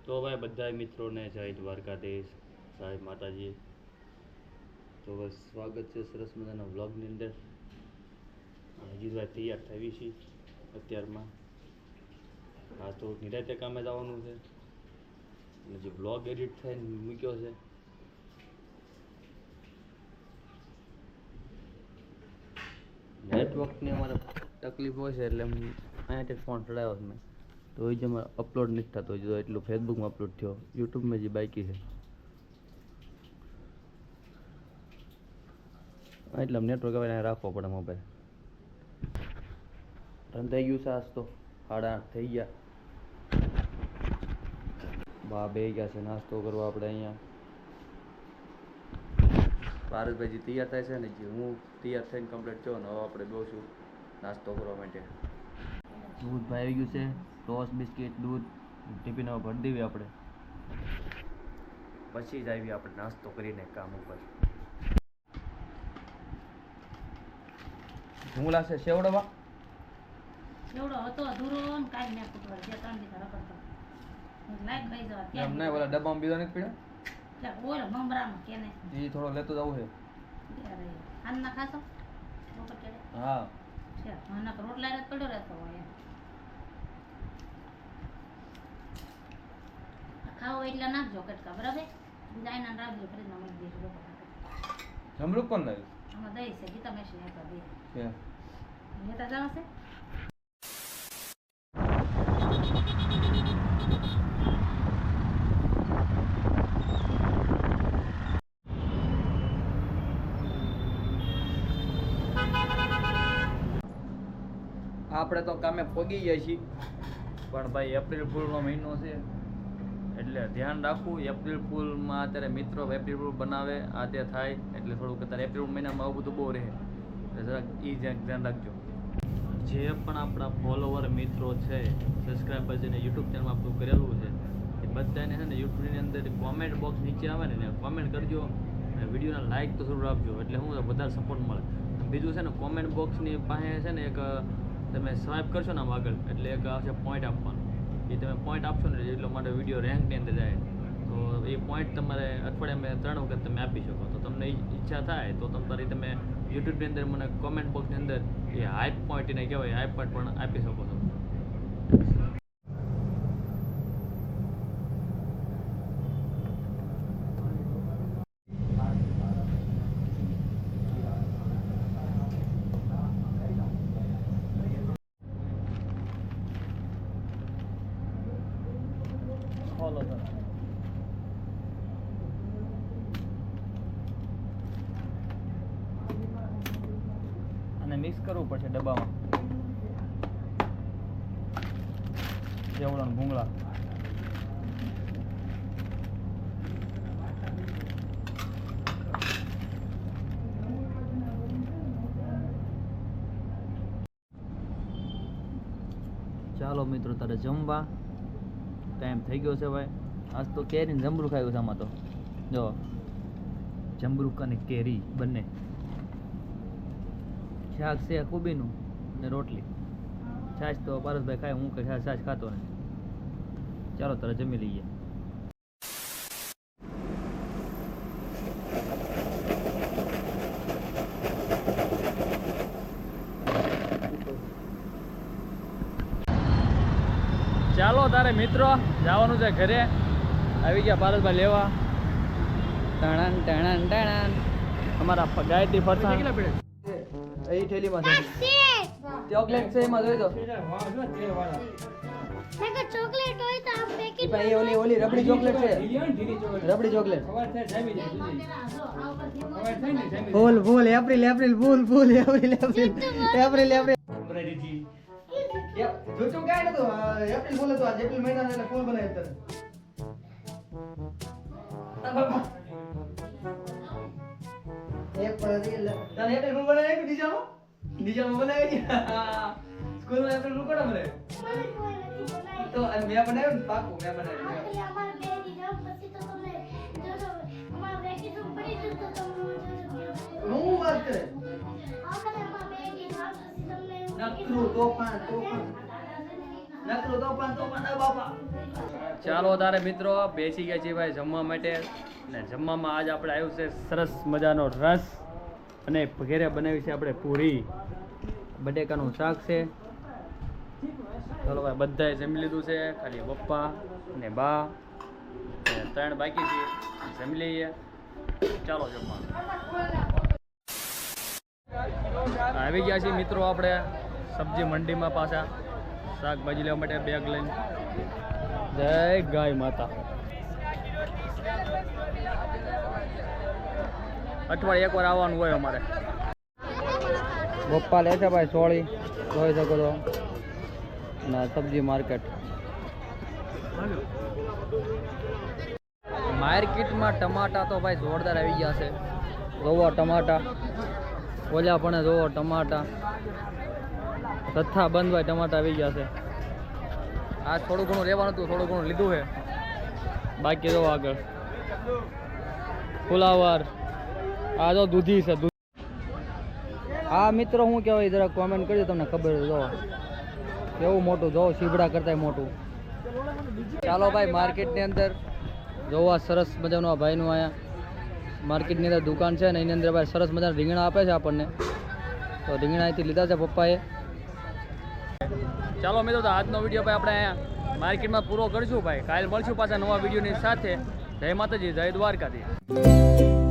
તો ભાઈ બધા મિત્રોને જય દ્વારકાધીશ, સાહેબ માતાજી. તો બસ સ્વાગત છે સરસ મજાના વ્લોગની અંદર. હજી ભાઈ તૈયાર થઈ છે અત્યારમાં. હા તો નિરાતે કામે જવાનું છે અને જે વ્લોગ એડિટ થઈને મૂક્યો છે નેટવર્કની અમારે તકલીફ હોય છે એટલે અહીંયાથી ફોન ચડાવ્યો છે મેં. તો એ જ અમારે અપલોડ નથી થતો, જો એટલું ફેસબુકમાં અપલોડ થયો, યુટ્યુબમાં જે બાકી છે એટલે નેટવર્ક હવે રાખવો પડે મોબાઈલ. રન થઈ ગયું છે આજ તો 8:30 થઈ ગયા. બા બે ગયા છે નાસ્તો કરવા આપણે અહીંયા. પારસભાઈ તૈયાર થાય છે ને જે હું તૈયાર થઈને કમ્પ્લીટ થયો ને હવે આપણે બેસું નાસ્તો કરવા માટે. દૂધ ભાઈ આવી ગયું છે, ટોસ્ટ બિસ્કિટ દૂધ ટિફિન હવે ભરી દેવી આપણે, પછી જ આવી આપણે નાસ્તો કરીને કામ ઉપર. શું લાગશે સેવડોમાં? સેવડો હતો અધૂરો ને કાઈ મેં કુટવા જે 3 દી ખરા કરતો લાઈક લઈ જવા ત્યાં એમ નહીં, ઓલા ડબ્બામાં બીજો નથી પીડ્યો એટલે ઓલો મમરામાં કેને એ થોડો લેતો જવું છે. અરે આના ખાતો બપોર કેડે હા છે આના રોટલા રાત પડ્યો રહેતો હોય એમ ખાઓ એટલે નાખજો કટકા બરાબર. જાયના રાખજો ફ્રીજમાં મૂકી દેજો બપોર. જમરૂક કોણ લાવ્યું? આમાં દહીં છે ગીતા મેશી આપા દે છે લેતા જાવ છે. આપણે તો કામે પગી ગયા છીએ, પણ ભાઈ એપ્રિલ ફૂલનો મહિનો છે એટલે ધ્યાન રાખવું. એપ્રિલ ફૂલમાં અત્યારે મિત્રો એપ્રિલ ફૂલ બનાવે આ તે થાય એટલે થોડુંક અત્યારે એપ્રિલ મહિનામાં આવું બધું બહુ રહે એટલે જરાક એ ધ્યાન રાખજો. જે પણ આપણા ફોલોવર મિત્રો છે, સબસ્ક્રાઈબર છે ને યુટ્યુબ ચેનલમાં આપણું કરેલું છે એ બધાને છે ને યુટ્યુબની અંદર કોમેન્ટ બોક્સ નીચે આવે ને કોમેન્ટ કરજો અને વિડીયોના લાઇક તો જરૂર આપજો એટલે શું વધારે સપોર્ટ મળે. બીજું છે ને કોમેન્ટ બોક્સની પાસે છે ને એક તમે સ્વાઇપ કરશો ને આમ આગળ એટલે એક આવશે પોઈન્ટ આપવાનું. એ તમે પોઈન્ટ આપશો ને એટલો માટે વિડીયો રેન્કની અંદર જાય તો એ પોઈન્ટ તમારે અઠવાડિયામાં 3 વખત તમે આપી શકો. તો તમને ઈચ્છા થાય તો તમે યુટ્યુબની અંદર મને કોમેન્ટ બોક્સની અંદર એ હાઈપ પોઈન્ટ એને કહેવાય હાઈપ પોઈન્ટ પણ આપી શકો છો. ફોલો કરો અને મિક્સ કરવું પડશે ડબ્બામાં જેવડો ભૂંગળા. ચાલો મિત્રો તારે જમવા ટાઈમ થઈ ગયો છે ભાઈ. આજ તો કેરી ને જમરૂખ આવ્યું છે આમાં તો જો જમરૂખ અને કેરી બંને. શાક છે કોબીનું ને રોટલી. છાશ તો પારસભાઈ ખાય, હું કઈ છાશ ખાતો ને. ચાલો તારે જમી લઈએ. ચાલો તારે મિત્રો જવાનું છે ઘરે. આવી ગયા પારસભાઈ લેવા. ટણાન ટણાન ટણાન અમારા ગાયત્રી ફરસાણ એ થેલીમાં છે. ચોકલેટ છે એમાં જોઈ દો. ચોકલેટ હોય તો આમ પેકેટ ભાઈ ઓલી રબડી ચોકલેટ છે. રબડી ચોકલેટ ફૂલ ફૂલ એપ્રિલ એપ્રિલ ફૂલ ફૂલ એપ્રિલ એપ્રિલ એપ્રિલ એપ્રિલ જોચું કાઈ નતું. એપ્રિલ ફૂલ હતું. આજ એપ્રિલ મહિના એટલે ફૂલ બનાવ્યું તને. એપ્રિલ તને એપ્રિલ ફૂલ બનાવ્યું કે ડીજામાં બનાવી સ્કૂલમાં એપ્રિલ ફૂલ કોણ બનાવ્યું? તો મેં બનાવ્યું ને પાકું મેં બનાવ્યું. હું વાત કરે નકરું તોફાન તોફાન નકરું તોફાન તોફાન બાપા ચાલો તારે મિત્રો બેસી ગયા છીએ ભાઈ જમવા માટે ને જમવામાં આજ આપણે આવ્યું છે સરસ મજાનો રસ અને ઘેરે બનાવી છે આપણે પૂરી બટેકાનું શાક છે. ચાલો ભાઈ બધાએ જમી લીધું છે, ખાલી પપ્પા ને બા ને 3 બાકી છે, જમી લઈએ. ચાલો જમવા આવી ગયા છીએ મિત્રો આપણે સબ્જી મંડીમાં પાછા શાકભાજી લેવા માટે બેગ લઈને. જય ગાય માતા. અઠવાડિયે એકવાર આવવાનું હોય અમારે. પપ્પા લે છે ભાઈ સોળી જોઈ શકો છો ના સબ્જી માર્કેટ. માર્કેટમાં ટમાટા તો ભાઈ જોરદાર આવી ગયા છે. જોવો ટમાટા ઓલા પણ જોવો ટમાટા જથ્થા બંધ ભાઈ ટમાટા આવી ગયા છે. આ થોડું ઘણું લેવાનું હતું, થોડું ઘણું લીધું છે, બાકી જો આગળ ફુલાવર આ જો દૂધી છે. હા મિત્રો શું કહેવાય જરા કોમેન્ટ કરજો તમને ખબર જો કેવું મોટું જો સીબડા કરતા મોટું. ચાલો ભાઈ માર્કેટની અંદર જોવા સરસ મજાનું આ ભાઈનું અહીંયા માર્કેટની અંદર દુકાન છે ને એની અંદર ભાઈ સરસ મજાના રીંગણા આપે છે આપણને, તો રીંગણા અહીંથી લીધા છે પપ્પાએ. ચાલો મિત્રો તો આજનો વિડીયો ભાઈ આપણે અહીંયા માર્કેટમાં પૂરો કરીશું ભાઈ. કાલે મળશું પાછા નવા વિડીયોની સાથે. જય માતાજી, જય દ્વારકાથી.